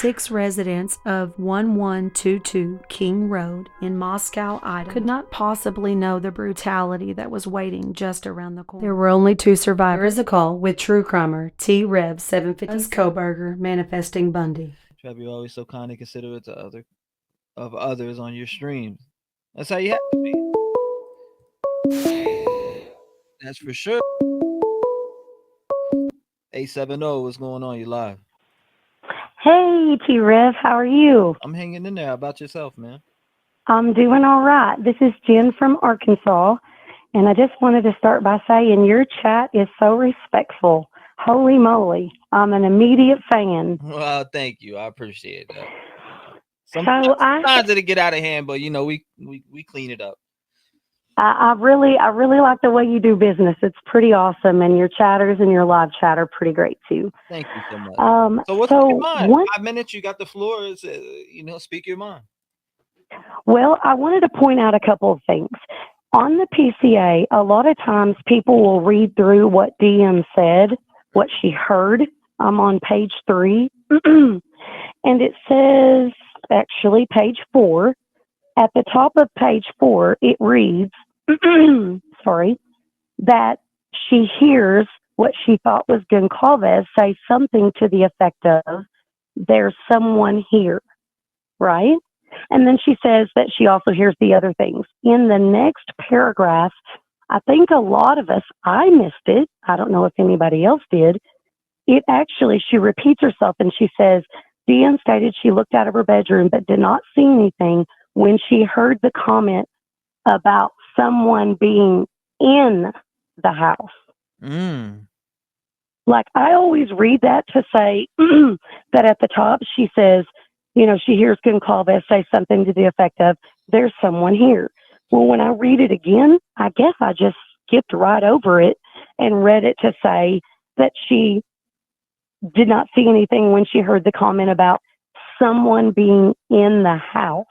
6 residents of 1122 King Road in Moscow, Idaho, could not possibly know the brutality that was waiting just around the corner. There were only 2 survivors. There is a call with true crimer REV757 Koberger manifesting Bundy. Trevor, you're always so kind and considerate of others on your streams. That's how you have to be. That's for sure. 870, what's going on? You live? Hey, T-Rev, how are you? I'm hanging in there. How about yourself, man? I'm doing all right. This is Jen from Arkansas, and I just wanted to start by saying your chat is so respectful. Holy moly, I'm an immediate fan. Well, thank you. I appreciate that. Sometimes it'll get out of hand, but we clean it up. I really like the way you do business. It's pretty awesome, and your chatters and your live chat are pretty great too. Thank you so much. So what's on your mind? 5 minutes, you got the floor. Speak your mind. Well, I wanted to point out a couple of things. On the PCA, a lot of times people will read through what DM said, what she heard. I'm on page 3, and it says, actually, page 4. At the top of page 4, it reads, that she hears what she thought was Goncalves say something to the effect of, there's someone here, right? And then she says that she also hears the other things. In the next paragraph, I think a lot of us, I missed it. I don't know if anybody else did. She repeats herself and she says, Deanne stated she looked out of her bedroom but did not see anything when she heard the comment about someone being in the house. Like, I always read that to say that at the top she says, she hears Goncalves say something to the effect of, there's someone here. Well, when I read it again, I guess I just skipped right over it and read it to say that she did not see anything when she heard the comment about someone being in the house.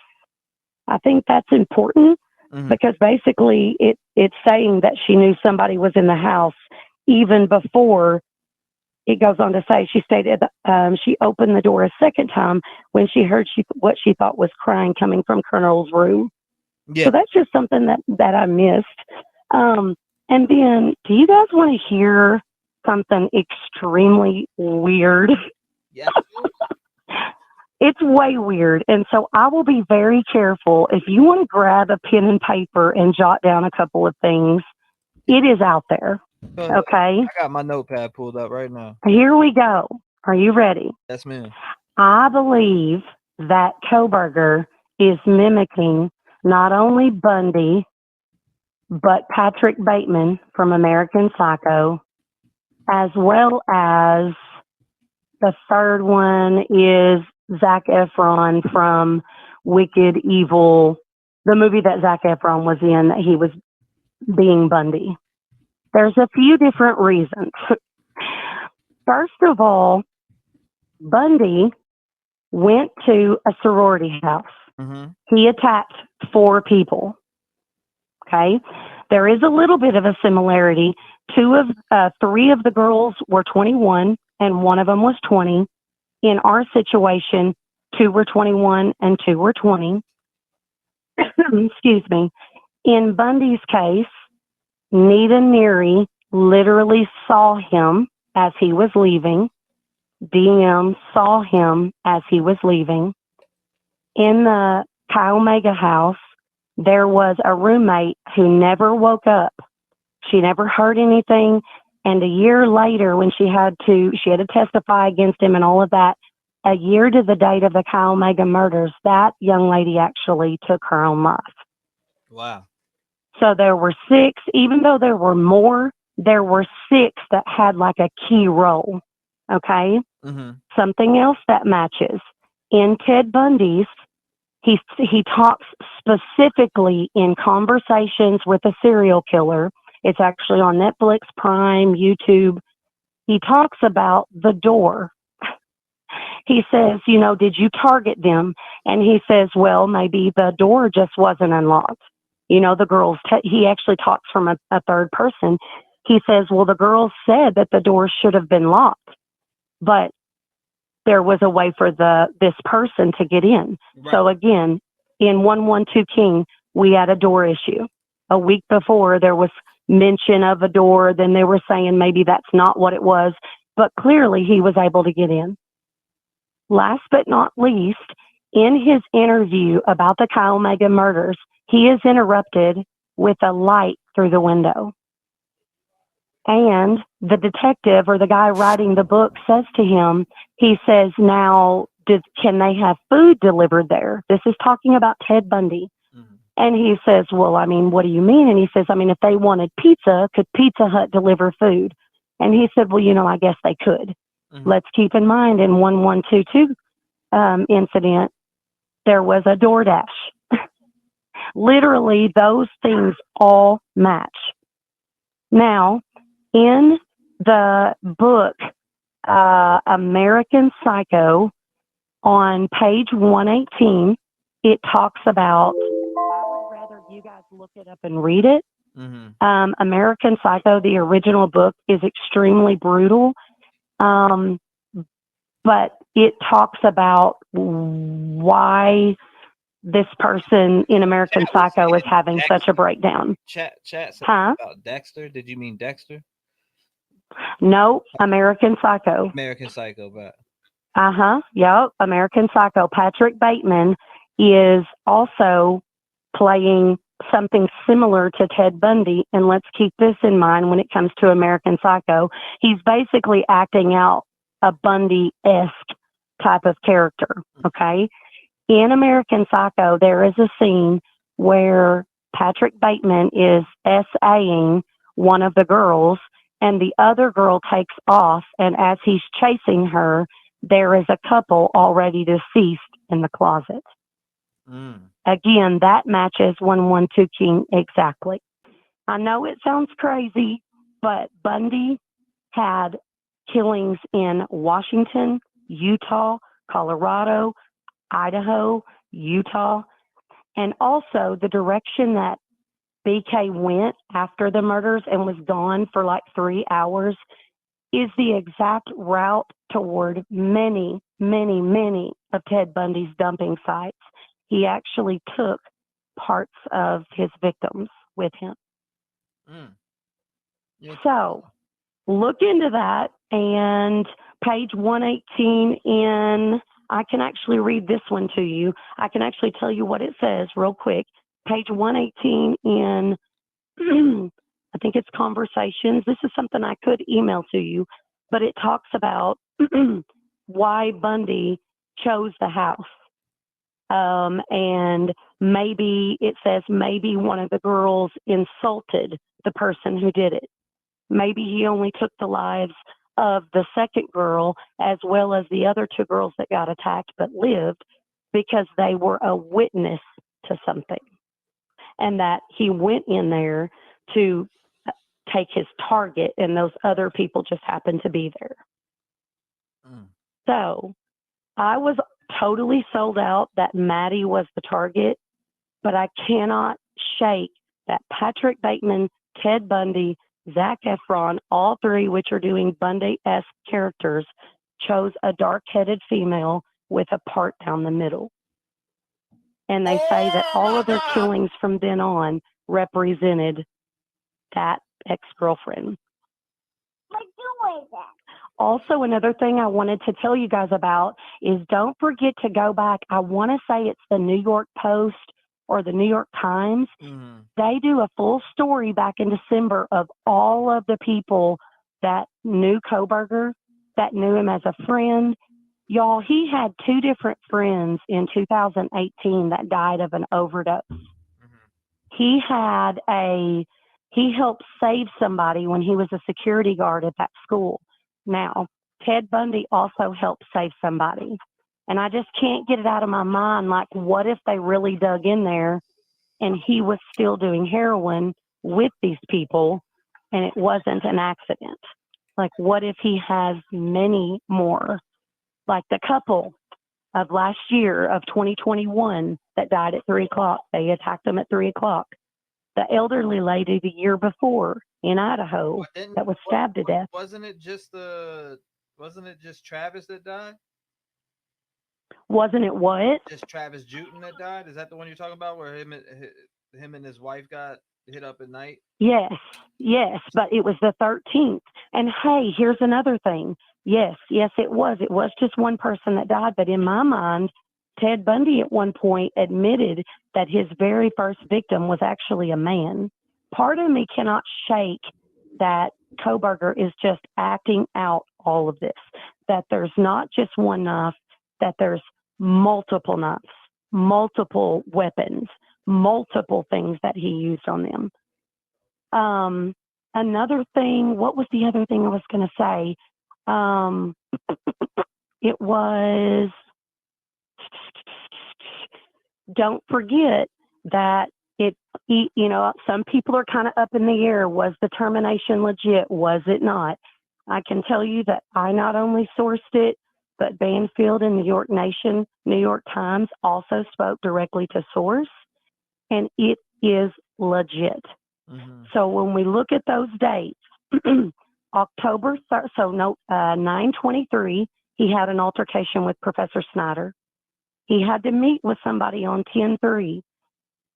I think that's important because basically it's saying that she knew somebody was in the house even before it goes on to say she stated she opened the door a second time when she heard what she thought was crying coming from Colonel's room. Yeah. So that's just something that I missed. And then, do you guys want to hear something extremely weird? Yeah. It's way weird. And so I will be very careful. If you want to grab a pen and paper and jot down a couple of things, it is out there. Okay? I got my notepad pulled up right now. Here we go. Are you ready? Yes, ma'am. I believe that Koberger is mimicking not only Bundy, but Patrick Bateman from American Psycho, as well as the third one is Zac Efron from Wicked Evil, the movie that Zac Efron was in, that he was being Bundy. There's a few different reasons. First of all, Bundy went to a sorority house. He attacked 4 people. Okay? There is a little bit of a similarity. 3 of the girls were 21 and 1 of them was 20. In our situation, 2 were 21 and 2 were 20. Excuse me. In Bundy's case, Nita Neary literally saw him as he was leaving. DM saw him as he was leaving. In the Chi Omega house, there was a roommate who never woke up. She never heard anything. And a year later, when she had to testify against him and all of that, a year to the date of the Chi Omega murders, that young lady actually took her own life. Wow. So there were 6, even though there were more, there were 6 that had like a key role. Okay? Something else that matches. In Ted Bundy's, he talks specifically in Conversations with a Serial Killer. It's actually on Netflix, Prime, YouTube. He talks about the door. He says, did you target them? And he says, well, maybe the door just wasn't unlocked. The girls, he actually talks from a third person. He says, well, the girls said that the door should have been locked. But there was a way for this person to get in. Right. So again, in 112 King, we had a door issue. A week before, there was mention of a door. Then they were saying maybe that's not what it was, but clearly he was able to get in. Last but not least, in his interview about the Chi Omega murders, he is interrupted with a light through the window. And the detective or the guy writing the book says to him, he says, now, can they have food delivered there? This is talking about Ted Bundy. Mm-hmm. And he says, well, I mean, what do you mean? And he says, I mean, if they wanted pizza, could Pizza Hut deliver food? And he said, well, you know, I guess they could. Mm-hmm. Let's keep in mind in 1122 incident, there was a DoorDash. Literally, those things all match. Now, in the book, American Psycho, on page 118, it talks about, I would rather you guys look it up and read it. Mm-hmm. American Psycho, the original book, is extremely brutal. But it talks about why this person in American Psycho is having Dexter. Such a breakdown. Chat about Dexter. Did you mean Dexter? No, American Psycho. American Psycho, but Yep, American Psycho. Patrick Bateman is also playing something similar to Ted Bundy, and let's keep this in mind when it comes to American Psycho. He's basically acting out a Bundy-esque type of character, okay? In American Psycho, there is a scene where Patrick Bateman is SAing one of the girls, and the other girl takes off, and as he's chasing her, there is a couple already deceased in the closet. Mm. Again, that matches 112 King exactly. I know it sounds crazy, but Bundy had killings in Washington, Utah, Colorado, Idaho, Utah, and also the direction that BK went after the murders and was gone for like 3 hours is the exact route toward many, many, many of Ted Bundy's dumping sites. He actually took parts of his victims with him. Mm. Yeah. So look into that, and page 118 in, I can actually read this one to you. I can actually tell you what it says real quick. Page 118 in, I think it's Conversations. This is something I could email to you, but it talks about why Bundy chose the house. And maybe it says maybe one of the girls insulted the person who did it. Maybe he only took the lives of the second girl as well as the other two girls that got attacked but lived because they were a witness to something. And that he went in there to take his target and those other people just happened to be there. Mm. So I was totally sold out that Maddie was the target, but I cannot shake that Patrick Bateman, Ted Bundy, Zac Efron, all three, which are doing Bundy-esque characters, chose a dark-headed female with a part down the middle. And they say that all of their killings from then on represented that ex-girlfriend. Also, another thing I wanted to tell you guys about is don't forget to go back. I want to say it's the New York Post or the New York Times. Mm-hmm. They do a full story back in December of all of the people that knew Kohberger, that knew him as a friend. Y'all, he had 2 different friends in 2018 that died of an overdose. Mm-hmm. He helped save somebody when he was a security guard at that school. Now, Ted Bundy also helped save somebody. And I just can't get it out of my mind. Like, what if they really dug in there and he was still doing heroin with these people and it wasn't an accident? Like, what if he has many more? Like the couple of last year of 2021 that died at 3 o'clock. They attacked them at 3 o'clock. The elderly lady the year before in Idaho that was stabbed to death. Wasn't it just Travis that died? Wasn't it what? Just Travis Jewton that died? Is that the one you're talking about where him and his wife got hit up at night? Yes, but it was the 13th. And hey, here's another thing. Yes, it was. It was just one person that died, but in my mind, Ted Bundy at one point admitted that his very first victim was actually a man. Part of me cannot shake that Kohberger is just acting out all of this, that there's not just one knife, that there's multiple knives, multiple weapons, multiple things that he used on them. Another thing, what was the other thing I was going to say? It was, don't forget that some people are kind of up in the air. Was the termination legit? Was it not? I can tell you that I not only sourced it, but Banfield and New York Nation, New York Times also spoke directly to source, and it is legit. Mm-hmm. So when we look at those dates, October 3rd, 9/23, he had an altercation with Professor Snyder. He had to meet with somebody on 10/3.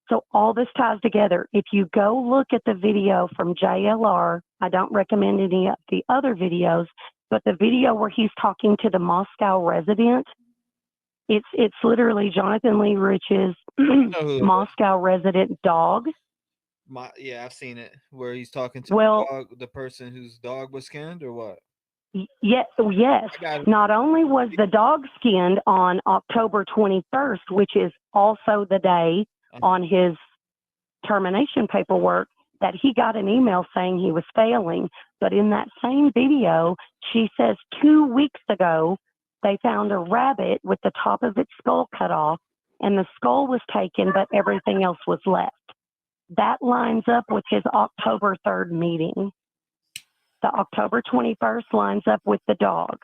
So all this ties together. If you go look at the video from JLR, I don't recommend any of the other videos, but the video where he's talking to the Moscow resident, it's literally Jonathan Lee Rich's Moscow resident dog. I've seen it where he's talking to the person whose dog was skinned, or what? Yes. Not only was the dog skinned on October 21st, which is also the day on his termination paperwork that he got an email saying he was failing, but in that same video, she says 2 weeks ago, they found a rabbit with the top of its skull cut off, and the skull was taken, but everything else was left. That lines up with his October 3rd meeting. The October 21st lines up with the dog.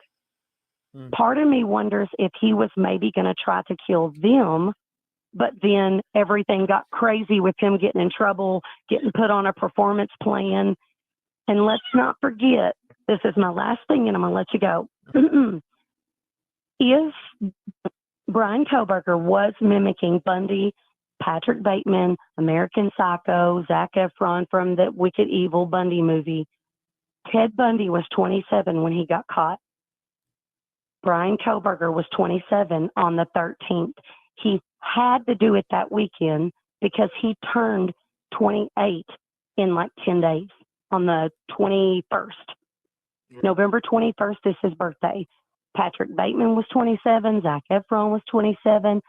Part of me wonders if he was maybe going to try to kill them, but then everything got crazy with him getting in trouble, getting put on a performance plan. And let's not forget, this is my last thing and I'm going to let you go. If Brian Kohberger was mimicking Bundy, Patrick Bateman, American Psycho, Zac Efron from the Wicked Evil Bundy movie, Ted Bundy was 27 when he got caught. Brian Kohberger was 27 on the 13th. He had to do it that weekend because he turned 28 in like 10 days on the 21st. November 21st is his birthday. Patrick Bateman was 27. Zac Efron was 27.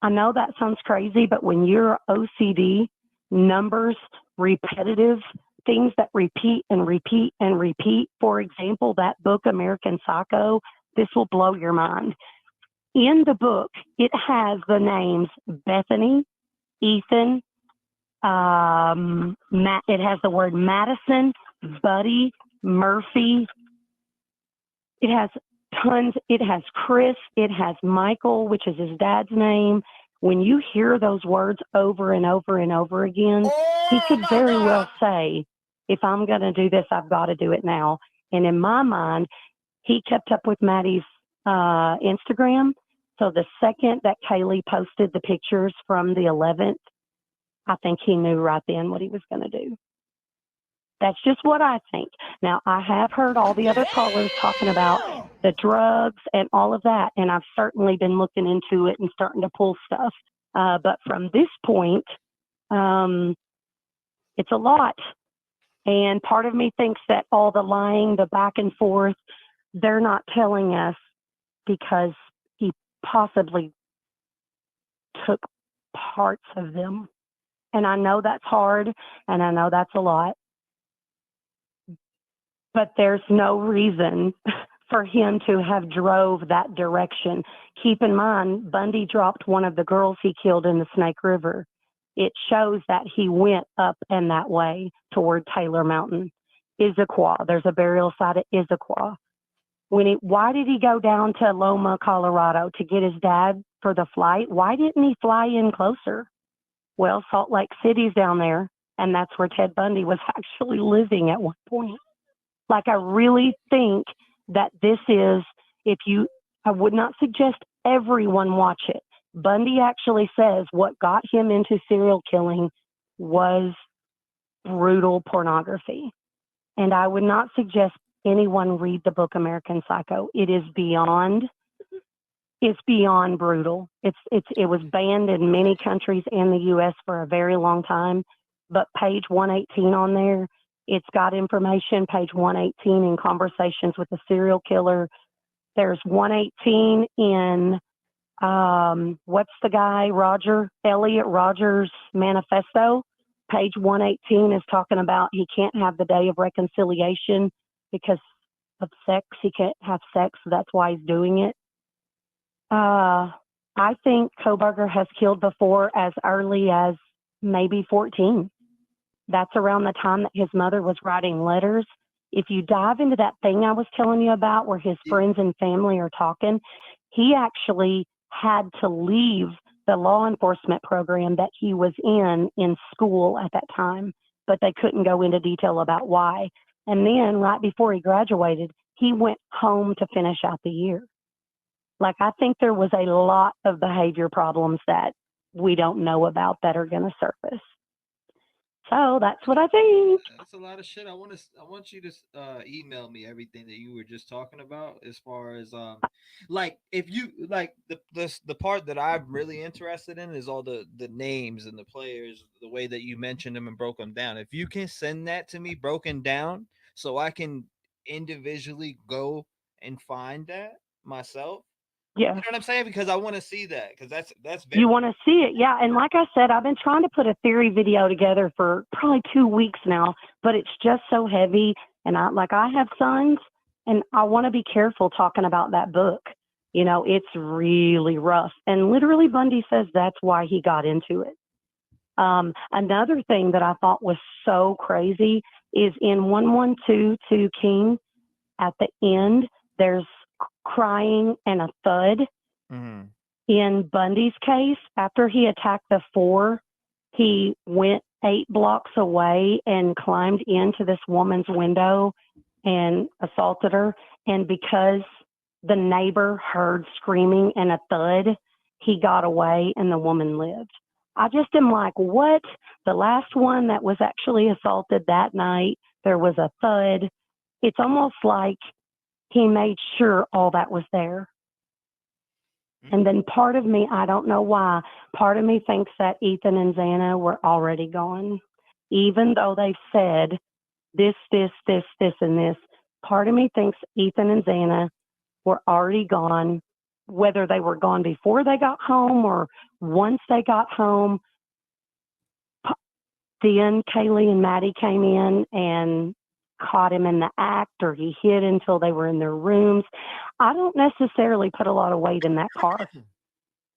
I know that sounds crazy, but when you're OCD, numbers, repetitive, things that repeat and repeat and repeat. For example, that book, American Psycho, this will blow your mind. In the book, it has the names Bethany, Ethan, it has the word Madison, Buddy, Murphy. It has tons. It has Chris. It has Michael, which is his dad's name. When you hear those words over and over and over again, he could very well say, if I'm going to do this, I've got to do it now. And in my mind, he kept up with Maddie's Instagram. So the second that Kaylee posted the pictures from the 11th, I think he knew right then what he was going to do. That's just what I think. Now, I have heard all the other callers talking about the drugs and all of that, and I've certainly been looking into it and starting to pull stuff. But from this point, it's a lot. And part of me thinks that all the lying, the back and forth, they're not telling us because he possibly took parts of them. And I know that's hard, and I know that's a lot. But there's no reason for him to have drove that direction. Keep in mind, Bundy dropped one of the girls he killed in the Snake River. It shows that he went up and that way toward Taylor Mountain. Issaquah, there's a burial site at Issaquah. Why did he go down to Loma, Colorado to get his dad for the flight? Why didn't he fly in closer? Well, Salt Lake City's down there, and that's where Ted Bundy was actually living at one point. Like, I really think that this is, I would not suggest Everyone watch it. Bundy actually says what got him into serial killing was brutal pornography. And I would not suggest anyone read the book American Psycho. It is beyond brutal. It was banned in many countries and the US for a very long time. But page 118 on there, it's got information, page 118 in Conversations with a Serial Killer. There's 118 in what's the guy, Elliot Rogers' manifesto. Page 118 is talking about he can't have the day of reconciliation because of sex. He can't have sex, so that's why he's doing it. I think Kohberger has killed before as early as maybe 14. That's around the time that his mother was writing letters. If you dive into that thing I was telling you about where his friends and family are talking, he actually had to leave the law enforcement program that he was in school at that time, but they couldn't go into detail about why. And then right before he graduated, he went home to finish out the year. Like, I think there was a lot of behavior problems that we don't know about that are going to surface. So that's what I think. That's a lot of shit. I want you to email me everything that you were just talking about, as far as like, if you like the part that I'm really interested in is all the names and the players, the way that you mentioned them and broke them down. If you can send that to me broken down, so I can individually go and find that myself. Yeah. You know what I'm saying? Because I want to see that, because that's very... You want to see it, yeah. And like I said, I've been trying to put a theory video together for probably 2 weeks now, but it's just so heavy. And I have sons, and I want to be careful talking about that book. You know, it's really rough. And literally, Bundy says that's why he got into it. Another thing that I thought was so crazy is in 1122 King, at the end, there's crying and a thud. Mm-hmm. In Bundy's case, after he attacked the 4, he went 8 blocks away and climbed into this woman's window and assaulted her. And because the neighbor heard screaming and a thud, he got away and the woman lived. I just am like, what? The last one that was actually assaulted that night, there was a thud. It's almost like he made sure all that was there. And then part of me, I don't know why, part of me thinks that Ethan and Xana were already gone. Even though they've said this, and this, part of me thinks Ethan and Xana were already gone, whether they were gone before they got home or once they got home. Then Kaylee and Maddie came in and caught him in the act, or he hid until they were in their rooms. I don't necessarily put a lot of weight in that car.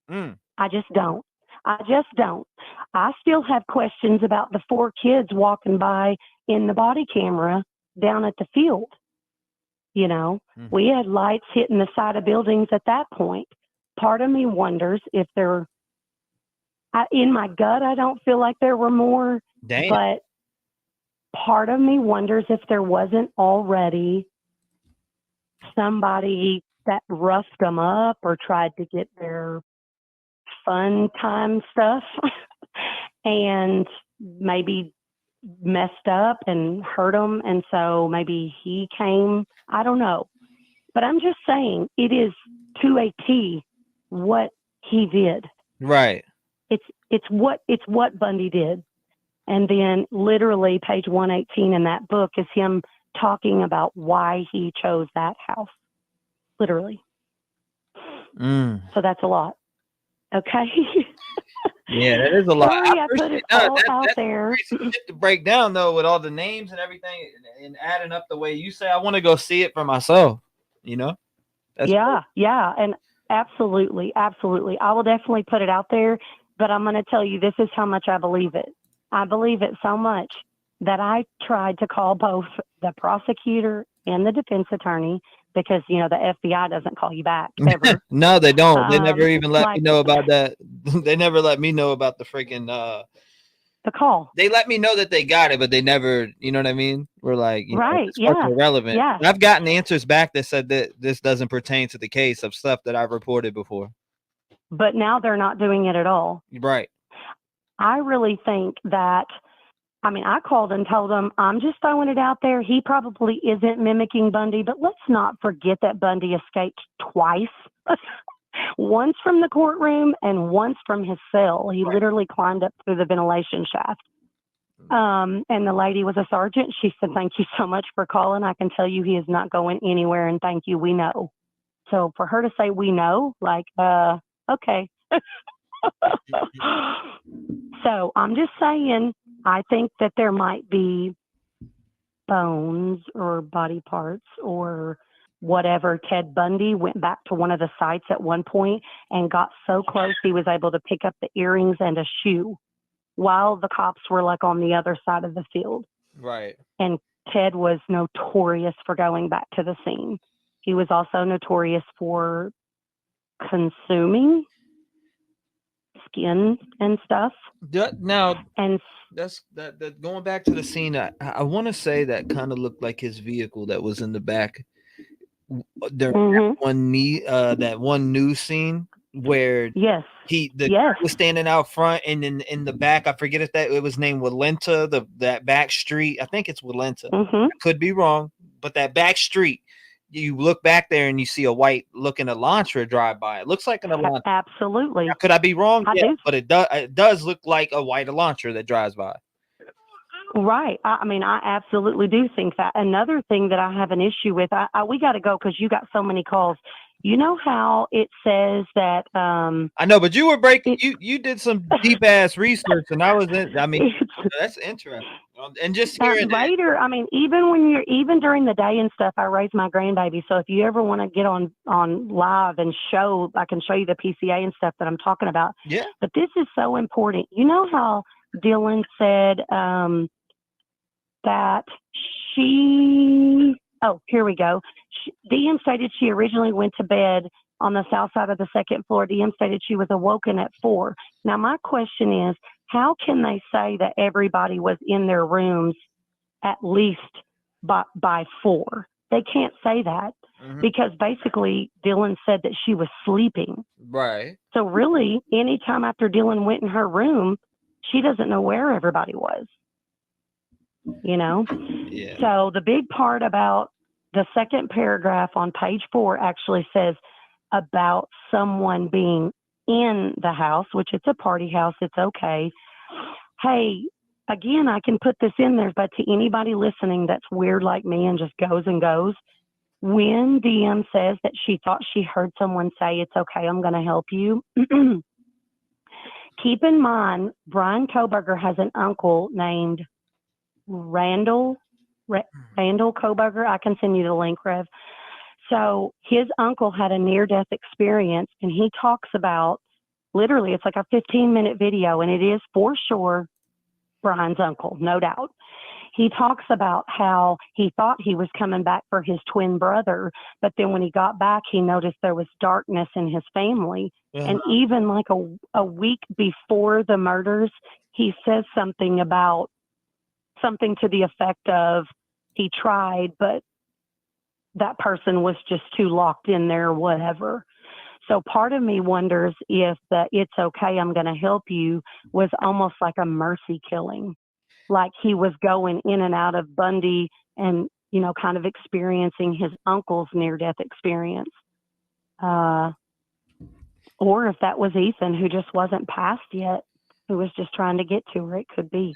I just don't. I still have questions about the 4 kids walking by in the body camera down at the field. You know, we had lights hitting the side of buildings at that point. Part of me wonders if in my gut, I don't feel like there were more. Damn. But part of me wonders if there wasn't already somebody that roughed them up or tried to get their fun time stuff and maybe messed up and hurt them. And so maybe he came, I don't know. But I'm just saying, it is to a T what he did. Right. It's what Bundy did. And then literally page 118 in that book is him talking about why he chose that house. Literally. So that's a lot. Okay. Yeah, that is a lot. Sorry, I put it all out there. That's to break down, though, with all the names and everything and adding up the way you say. I want to go see it for myself, you know? Yeah. And absolutely. I will definitely put it out there, but I'm going to tell you, this is how much I believe it. I believe it so much that I tried to call both the prosecutor and the defense attorney because, you know, the FBI doesn't call you back ever. No, they don't. They never even let me know about that. They never let me know about the freaking the call. They let me know that they got it, but they never, you know what I mean? We're like, Right, it's fucking irrelevant. yeah. I've gotten answers back that said that this doesn't pertain to the case of stuff that I've reported before. But now they're not doing it at all. Right. I really think that, I called and told them, I'm just throwing it out there. He probably isn't mimicking Bundy, but let's not forget that Bundy escaped twice. Once from the courtroom and once from his cell. He literally climbed up through the ventilation shaft. And the lady was a sergeant. She said, thank you so much for calling. I can tell you he is not going anywhere, and thank you. We know. So for her to say we know, like, okay. So I'm just saying, I think that there might be bones or body parts or whatever. Ted Bundy went back to one of the sites at one point and got so close he was able to pick up the earrings and a shoe while the cops were like on the other side of the field. Right. And Ted was notorious for going back to the scene. He was also notorious for consuming skin and stuff. Now, and that's that going back to the scene. I want to say that kind of looked like his vehicle that was in the back. There that one news scene where yes, guy was standing out front, and then in the back, I forget if it was named Walenta, that back street. I think it's Walenta. I could be wrong, but that back street. You look back there and you see a white looking Elantra drive by. It looks like an Elantra. Absolutely. Now, could I be wrong? I do. But it does look like a white Elantra that drives by. Right. I absolutely do think that. Another thing that I have an issue with, we got to go because you got so many calls. You know how it says that. I know, but you were breaking. You did some deep ass research, and I was in. That's interesting. And just hearing later, even during the day and stuff, I raise my grandbaby. So if you ever want to get on live and I can show you the PCA and stuff that I'm talking about. Yeah. But this is so important. You know how Dylan said that here we go. DM stated she originally went to bed on the south side of the second floor. DM stated she was awoken at 4. Now, my question is, how can they say that everybody was in their rooms at least by 4? They can't say that because basically Dylan said that she was sleeping. Right. So really, anytime after Dylan went in her room, she doesn't know where everybody was. Yeah. So the big part about the second paragraph on page 4 actually says about someone being in the house, which it's a party house. It's okay. Hey, again, I can put this in there, but to anybody listening that's weird like me and just goes and goes, when DM says that she thought she heard someone say, it's okay, I'm going to help you. Keep in mind, Brian Koberger has an uncle named Randall Koberger. I can send you the link, Rev. So his uncle had a near-death experience, and he talks about, literally, it's like a 15-minute video, and it is for sure Brian's uncle, no doubt. He talks about how he thought he was coming back for his twin brother, but then when he got back, he noticed there was darkness in his family. And even like a week before the murders, he says something to the effect of he tried, but that person was just too locked in there or whatever. So part of me wonders if the it's okay, I'm going to help you was almost like a mercy killing. Like he was going in and out of Bundy and, kind of experiencing his uncle's near-death experience. Or if that was Ethan, who just wasn't passed yet, who was just trying to get to her. It could be,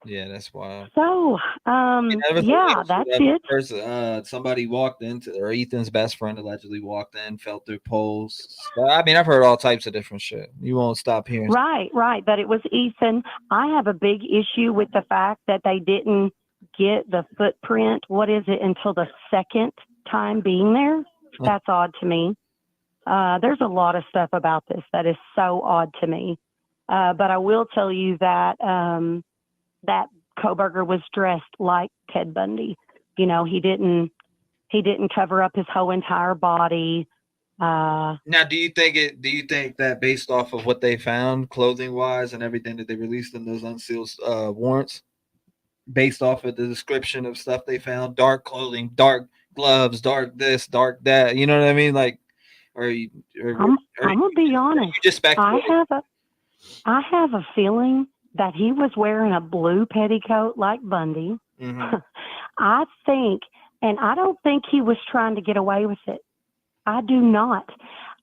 Yeah, that's wild. So, that's it. Somebody walked into, or Ethan's best friend allegedly walked in, felt through poles. I've heard all types of different shit. You won't stop hearing. Right. But it was Ethan. I have a big issue with the fact that they didn't get the footprint. What is it until the second time being there? That's odd to me. There's a lot of stuff about this that is so odd to me. But I will tell you that that Koberger was dressed like Ted Bundy. He didn't cover up his whole entire body. Now, do you think that based off of what they found, clothing wise, and everything that they released in those unsealed warrants, based off of the description of stuff they found, dark clothing, dark gloves, dark this, dark that, you know what I mean? Like, or you, I'm or gonna be honest. you just speculating? I have a feeling that he was wearing a blue petticoat like Bundy. Mm-hmm. I think, and I don't think he was trying to get away with it. I do not.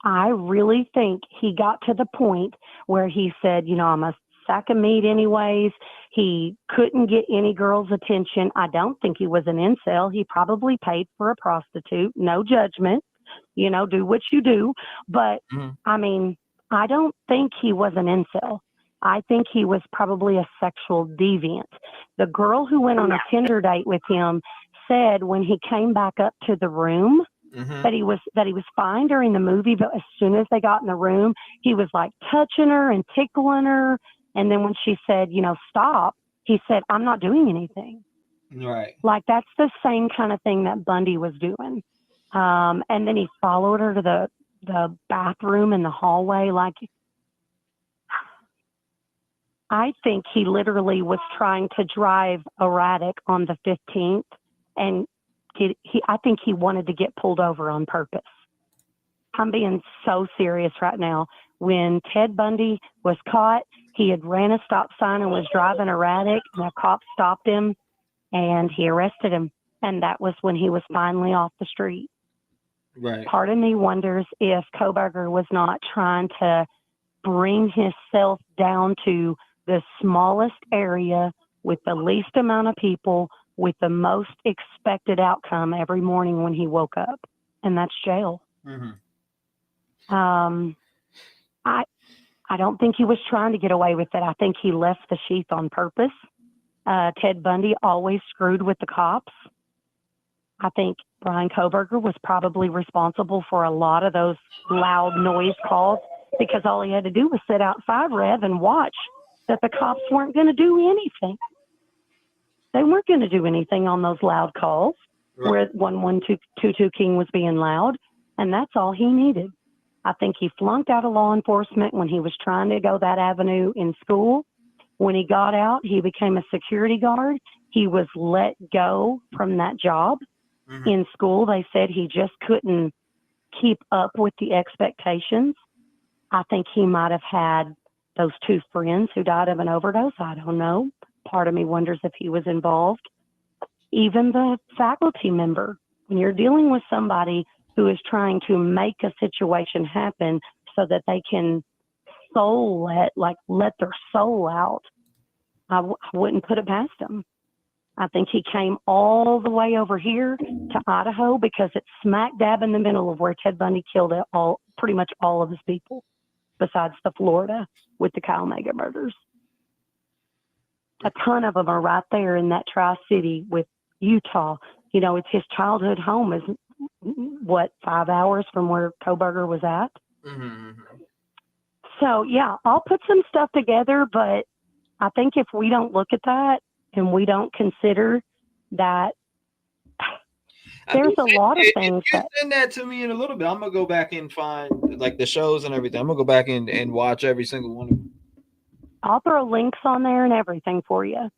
I really think he got to the point where he said, I'm a sack of meat anyways. He couldn't get any girl's attention. I don't think he was an incel. He probably paid for a prostitute. No judgment. Do what you do. But, Mm-hmm. I mean, I don't think he was an incel. I think he was probably a sexual deviant. The girl who went on a Tinder date with him said when he came back up to the room, Mm-hmm. that he was fine during the movie, but as soon as they got in the room, he was like touching her and tickling her. And then when she said, stop, he said, I'm not doing anything. Right. Like that's the same kind of thing that Bundy was doing. And then he followed her to the bathroom in the hallway. Like, I think he literally was trying to drive erratic on the 15th and I think he wanted to get pulled over on purpose. I'm being so serious right now. When Ted Bundy was caught, he had ran a stop sign and was driving erratic, and a cop stopped him, and he arrested him. And that was when he was finally off the street. Right. Part of me wonders if Kohberger was not trying to bring himself down to the smallest area with the least amount of people, with the most expected outcome every morning when he woke up, and that's jail. Mm-hmm. I don't think he was trying to get away with it. I think he left the sheath on purpose. Ted Bundy always screwed with the cops. I think Brian Kohberger was probably responsible for a lot of those loud noise calls because all he had to do was sit outside Rev and watch that the cops weren't going to do anything. They weren't going to do anything on those loud calls where 11222 King was being loud, and that's all he needed. I think he flunked out of law enforcement when he was trying to go that avenue in school. When he got out, he became a security guard. He was let go from that job. Mm-hmm. In school, they said he just couldn't keep up with the expectations. I think he might have had those two friends who died of an overdose. I don't know. Part of me wonders if he was involved. Even the faculty member, when you're dealing with somebody who is trying to make a situation happen so that they can let their soul out, I wouldn't put it past him. I think he came all the way over here to Idaho because it's smack dab in the middle of where Ted Bundy killed pretty much all of his people, besides the Florida with the Kyle Mega murders. A ton of them are right there in that Tri-City with Utah. It's his childhood home is 5 hours from where Kohberger was at. Mm-hmm. So yeah, I'll put some stuff together, but I think if we don't look at that and we don't consider that there's a lot of things if you send that to me in a little bit, I'm gonna go back and find like the shows and everything. I'm gonna go back and watch every single one of them. I'll throw links on there and everything for you.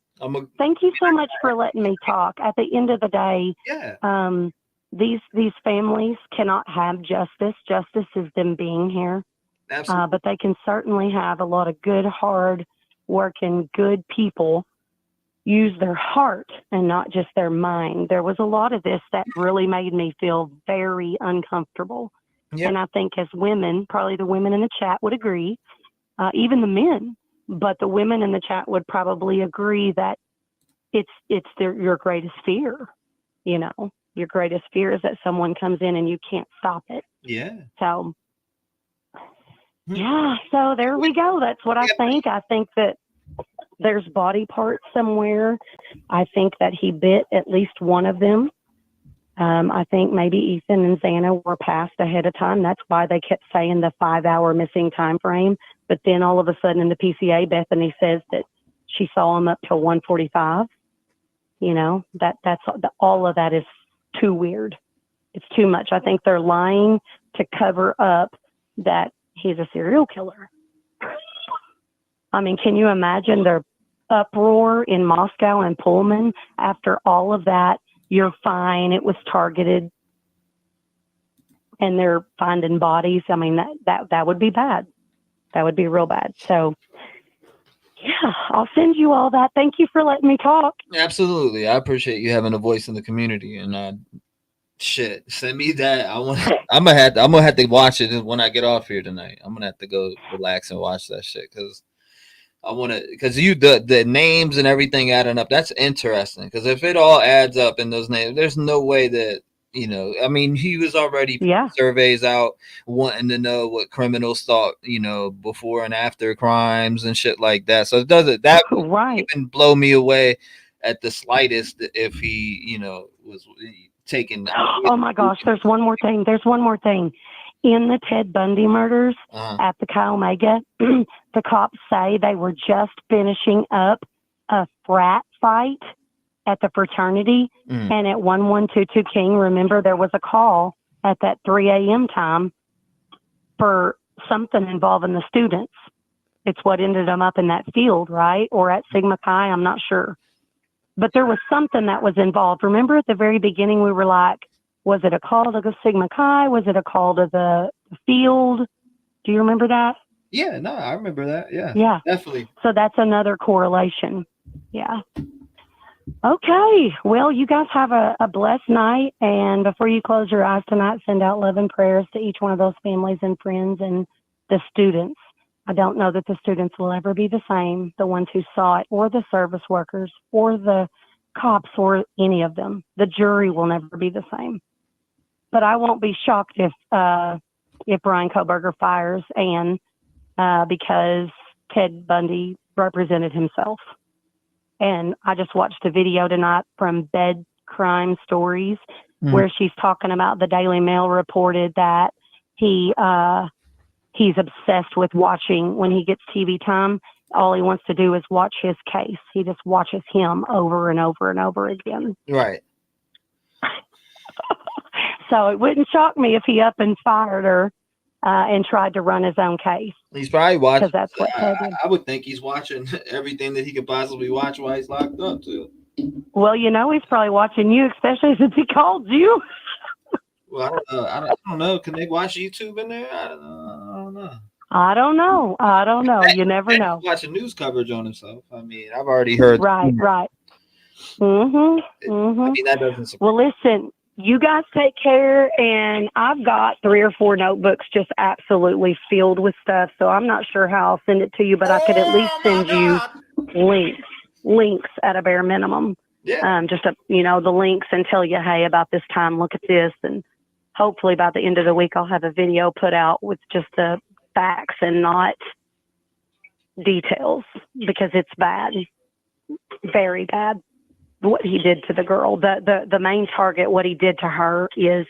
Thank you so much for letting me talk. At the end of the day, these families cannot have justice. Justice is them being here. Absolutely. But they can certainly have a lot of good, hard working, good people use their heart and not just their mind. There was a lot of this that really made me feel very uncomfortable. Yep. And I think as women, probably the women in the chat would agree, even the men, but the women in the chat would probably agree that it's your greatest fear. Your greatest fear is that someone comes in and you can't stop it. Yeah. So, yeah. So there we go. That's what I think. I think that there's body parts somewhere. I think that he bit at least one of them. I think maybe Ethan and Xana were passed ahead of time. That's why they kept saying the 5-hour missing time frame. But then all of a sudden in the PCA, Bethany says that she saw him up till 1:45. That's all of that is too weird. It's too much. I think they're lying to cover up that he's a serial killer. I mean, can you imagine the uproar in Moscow and Pullman after all of that? You're fine. It was targeted. And they're finding bodies. I mean, that would be bad. That would be real bad. So, yeah, I'll send you all that. Thank you for letting me talk. Absolutely. I appreciate you having a voice in the community. And shit, send me that. I'm gonna have to watch it when I get off here tonight. I'm gonna have to go relax and watch that shit because the names and everything adding up, that's interesting. Because if it all adds up in those names, there's no way that, you know, I mean, he was already surveys out wanting to know what criminals thought, you know, before and after crimes and shit like that. So that would even blow me away at the slightest if he, you know, was taken. Oh my gosh, there's one more thing. In the Ted Bundy murders at the Chi Omega, the cops say they were just finishing up a frat fight at the fraternity. And at 1122 King, remember, there was a call at that 3 a.m. time for something involving the students. It's what ended them up in that field, right? Or at Sigma Chi, I'm not sure. But there was something that was involved. Remember at the very beginning, we were like, was it a call to the Sigma Chi? Was it a call to the field? Do you remember that? Yeah, no, I remember that. Yeah, definitely. So that's another correlation. Yeah. Okay. Well, you guys have a blessed night. And before you close your eyes tonight, send out love and prayers to each one of those families and friends and the students. I don't know that the students will ever be the same, the ones who saw it, or the service workers, or the cops, or any of them. The jury will never be the same. But I won't be shocked if Brian Kohberger fires Ann because Ted Bundy represented himself. And I just watched a video tonight from Bed Crime Stories where she's talking about the Daily Mail reported that he's obsessed with watching when he gets TV time. All he wants to do is watch his case. He just watches him over and over and over again. Right. So it wouldn't shock me if he up and fired her and tried to run his own case. He's probably watching. That's what Ted did. I would think he's watching everything that he could possibly watch while he's locked up too. Well, you know, he's probably watching you, especially since he called you. Well, I don't know. Can they watch YouTube in there? I don't know. I don't know. You never know. Watching news coverage on himself. I mean, I've already heard. Right. I mean, that doesn't surprise. Well, listen, you guys take care, and I've got 3 or 4 notebooks just absolutely filled with stuff, so I'm not sure how I'll send it to you, but I could at least send you links at a bare minimum. Yeah. The links and tell you, hey, about this time, look at this, and hopefully by the end of the week I'll have a video put out with just the facts and not details, because it's bad, very bad. What he did to the girl, the main target, what he did to her is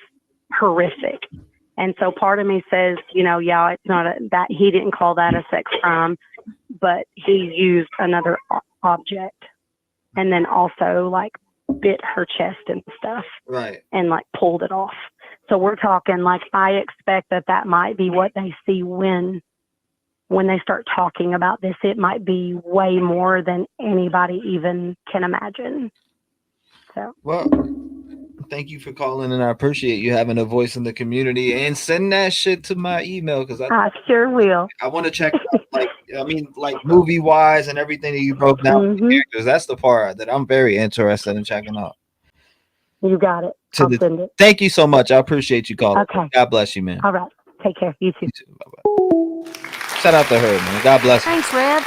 horrific. And so part of me says, it's not that he didn't call that a sex crime, but he used another object and then also like bit her chest and stuff. Right. And like pulled it off. So we're talking like, I expect that might be what they see when they start talking about this. It might be way more than anybody even can imagine. So. Well, thank you for calling, and I appreciate you having a voice in the community. And send that shit to my email because I sure will. I want to check out, like movie wise and everything that you broke down because that's the part that I'm very interested in checking out. You got it. I'll send it. Thank you so much. I appreciate you calling. Okay. God bless you, man. All right. Take care. You too. Bye-bye. Shout out to her, man. God bless you. Thanks, Red.